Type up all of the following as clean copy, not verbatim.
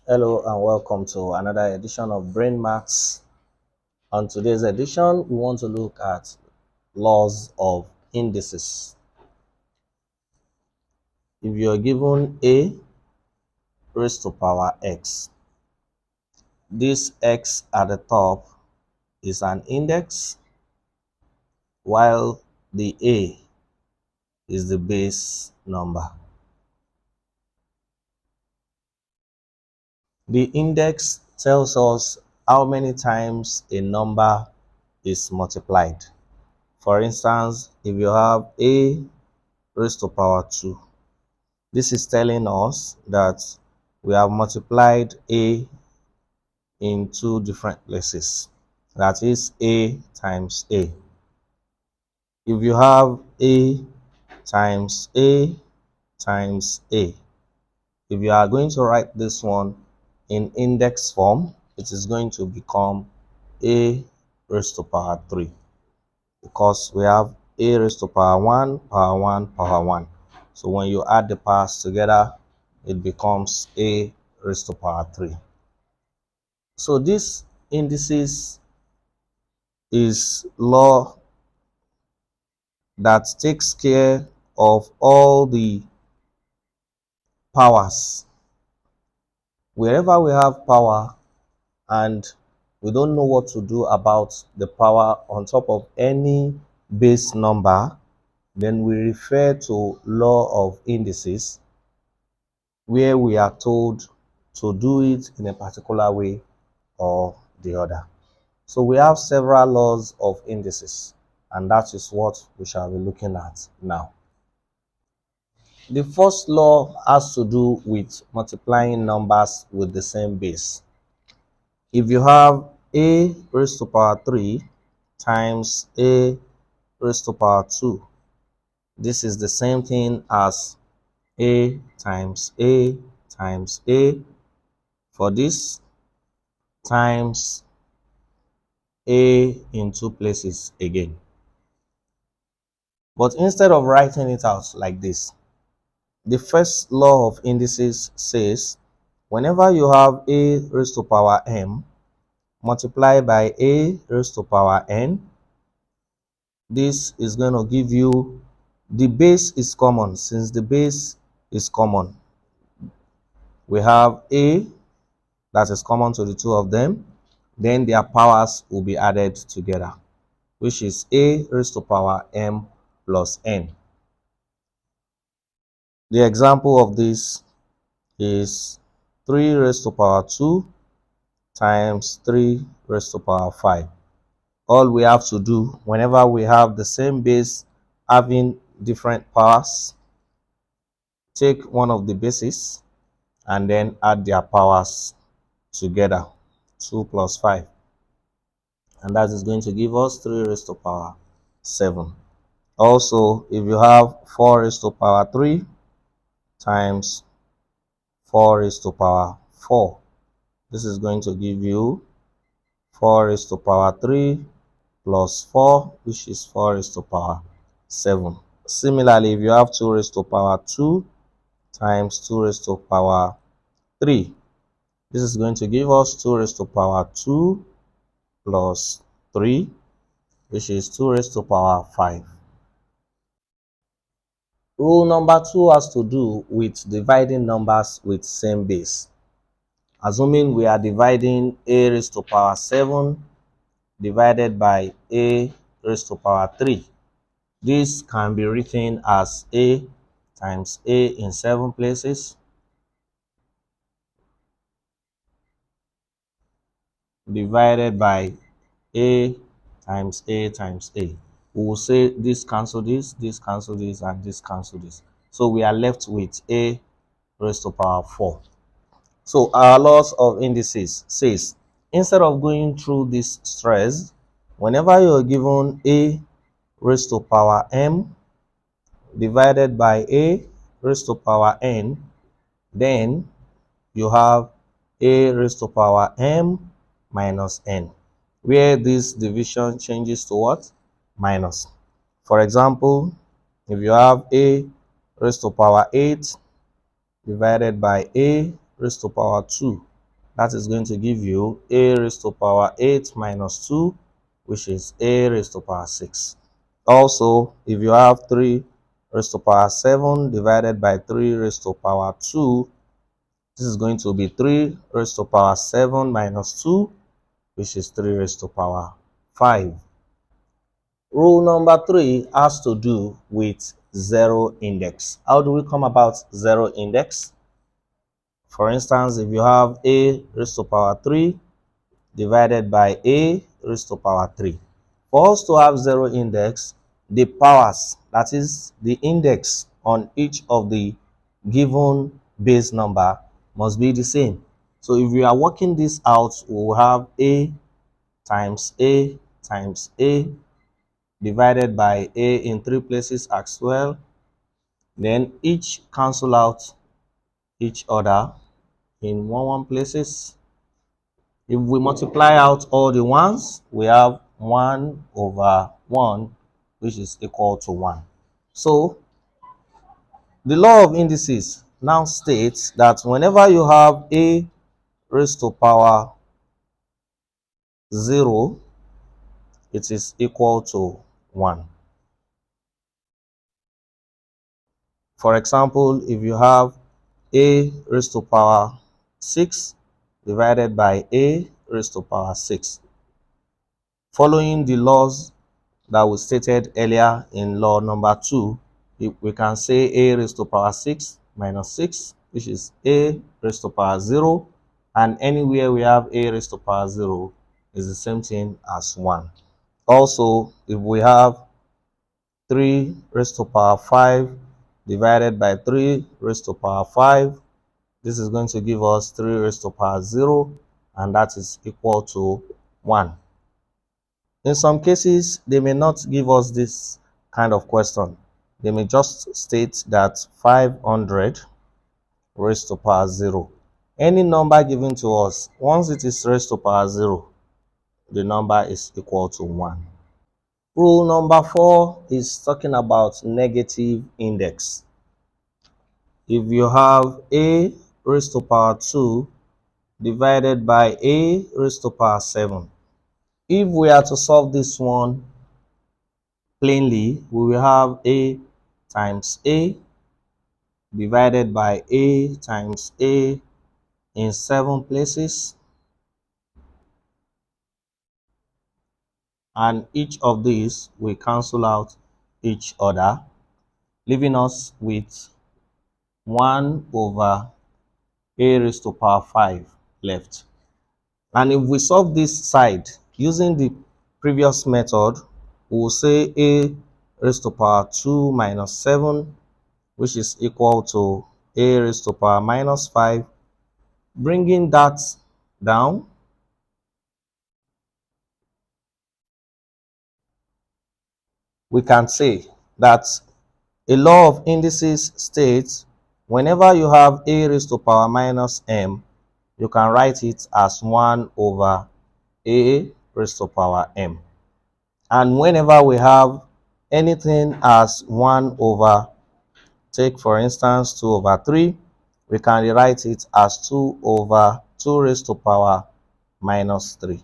Hello and welcome to another edition of Brain Maths. On today's edition, we want to look at laws of indices. If you're given a raised to power x, this x at the top is an index, while the a is the base number. The index tells us how many times a number is multiplied. For instance, if you have a raised to power 2, this is telling us that we have multiplied a in two different places. That is a times a. If you have a times a times a, if you are going to write this one in index form, it is going to become a raised to power 3, because we have a raised to power 1, power 1, power 1. So when you add the powers together, it becomes a raised to power 3. So this indices is law that takes care of all the powers. Wherever we have power and we don't know what to do about the power on top of any base number, then we refer to law of indices, where we are told to do it in a particular way or the other. So we have several laws of indices, and that is what we shall be looking at now. The first law has to do with multiplying numbers with the same base. If you have a raised to power 3 times a raised to power 2, this is the same thing as a times a times a for this times a in two places again. But instead of writing it out like this, the first law of indices says whenever you have a raised to power m multiplied by a raised to power n, this is going to give you, the base is common. Since the base is common, we have a that is common to the two of them, then their powers will be added together, which is a raised to power m plus n. The example of this is 3 raised to power 2 times 3 raised to power 5. All we have to do whenever we have the same base having different powers, take one of the bases and then add their powers together, 2 plus 5. And that is going to give us 3 raised to power 7. Also, if you have 4 raised to power 3 times 4 raised to power 4, this is going to give you 4 raised to power 3 plus 4, which is 4 raised to power 7. Similarly, if you have 2 raised to power 2 times 2 raised to power 3, this is going to give us 2 raised to power 2 plus 3, which is 2 raised to power 5. Rule number 2 has to do with dividing numbers with same base. Assuming we are dividing a raised to power 7 divided by a raised to power 3. This can be written as a times a in 7 places divided by a times a times a. We will say this cancel this cancel this, and this cancel this. So we are left with a raised to power 4. So our laws of indices says, instead of going through this stress, whenever you are given a raised to power m divided by a raised to power n, then you have a raised to power m minus n, where this division changes to what? Minus. For example, if you have a raised to power 8 divided by a raised to power 2, That is going to give you a raised to power 8 minus 2, which is a raised to power 6. Also, if you have 3 raised to power 7 divided by 3 raised to power 2, this is going to be 3 raised to power 7 minus 2, which is 3 raised to power 5. Rule number 3 has to do with zero index. How do we come about zero index? For instance, if you have a raised to power 3 divided by a raised to power 3. For us to have zero index, the powers, that is the index on each of the given base number, must be the same. So if we are working this out, we will have a times a divided by a in 3 places as well. Then each cancel out each other in one places. If we multiply out all the ones, we have 1 over 1, which is equal to 1. So the law of indices now states that whenever you have a raised to power 0, it is equal to 1. For example, if you have a raised to power 6 divided by a raised to power 6, following the laws that we stated earlier in law number 2, we can say a raised to power 6 minus 6, which is a raised to power 0, and anywhere we have a raised to power 0 is the same thing as 1. Also, if we have 3 raised to power 5 divided by 3 raised to power 5, this is going to give us 3 raised to power 0, and that is equal to 1. In some cases, they may not give us this kind of question. They may just state that 500 raised to power 0. Any number given to us, once it is raised to power 0, the number is equal to 1. Rule number 4 is talking about negative index. If you have a raised to power 2 divided by a raised to power 7, if we are to solve this one plainly, we will have a times a divided by a times a in 7 places, and each of these will cancel out each other, leaving us with 1 over a raised to power 5 left. And if we solve this side using the previous method, we will say a raised to power 2 minus 7, which is equal to a raised to power minus 5. Bringing that down, we can say that a law of indices states whenever you have a raised to power minus m, you can write it as 1 over a raised to power m. And whenever we have anything as 1 over, take for instance 2 over 3, we can rewrite it as 2 over 2 raised to power minus 3.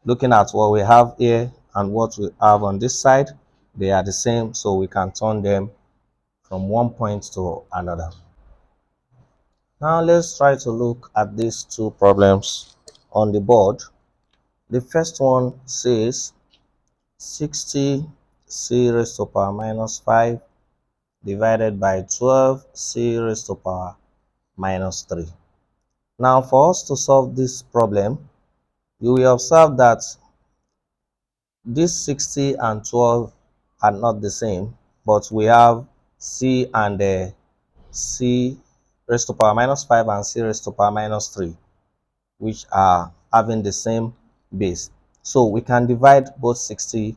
Looking at what we have here and what we have on this side, they are the same, so we can turn them from one point to another. Now let's try to look at these two problems on the board. The first one says 60 c raised to power minus 5 divided by 12 c raised to power minus 3. Now for us to solve this problem, you will observe that this 60 and 12 are not the same, but we have c and c raised to power minus 5 and c raised to power minus 3, which are having the same base. So we can divide both 60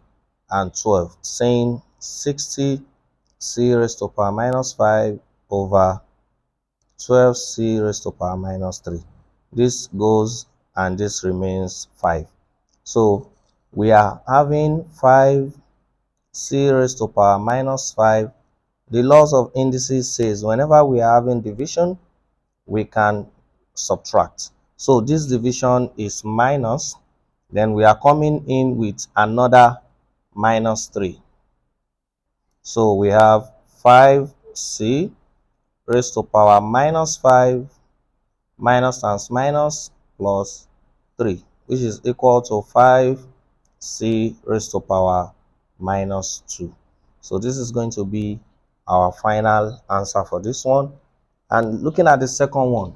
and 12, saying 60 c raised to power minus 5 over 12 c raised to power minus 3. This goes and this remains 5. So we are having 5 c raised to power minus 5. The laws of indices says whenever we are having division, we can subtract. So this division is minus, then we are coming in with another minus 3. So we have 5c raised to power minus 5 minus times minus plus 3, which is equal to 5c raised to power minus 2. So this is going to be our final answer for this one. And looking at the second one,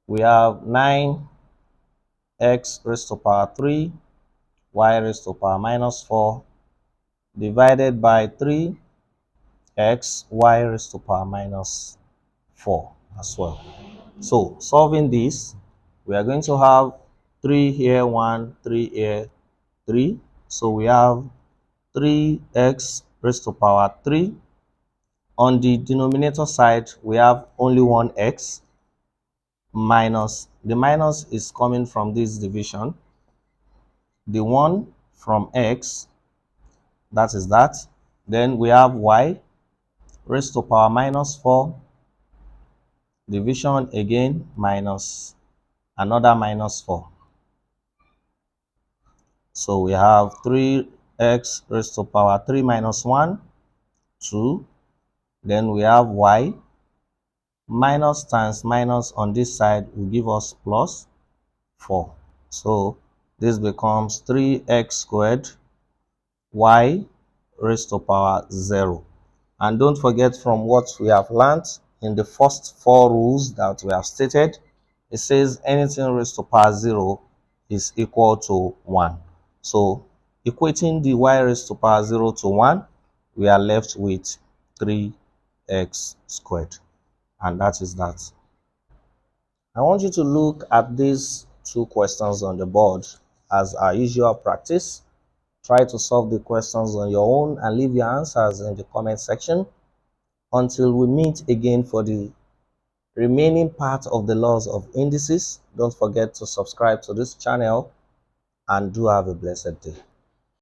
we have 9x raised to power 3 y raised to power minus 4 divided by 3x y raised to power minus 4 as well. So solving this, we are going to have 3 here, 1, 3 here, 3. So we have 3x raised to power 3. On the denominator side, we have only one x minus, the minus is coming from this division, the 1 from x, that is that. Then we have y raised to power minus 4, division again, minus another minus 4. So we have 3x raised to power 3 minus 1, 2. Then we have y. Minus times minus on this side will give us plus 4. So this becomes 3x squared y raised to power 0. And don't forget, from what we have learned in the first 4 rules that we have stated, it says anything raised to power 0 is equal to 1. So equating the y raised to power 0 to 1, we are left with 3x squared. And that is that. I want you to look at these 2 questions on the board as our usual practice. Try to solve the questions on your own and leave your answers in the comment section. Until we meet again for the remaining part of the laws of indices, don't forget to subscribe to this channel and do have a blessed day.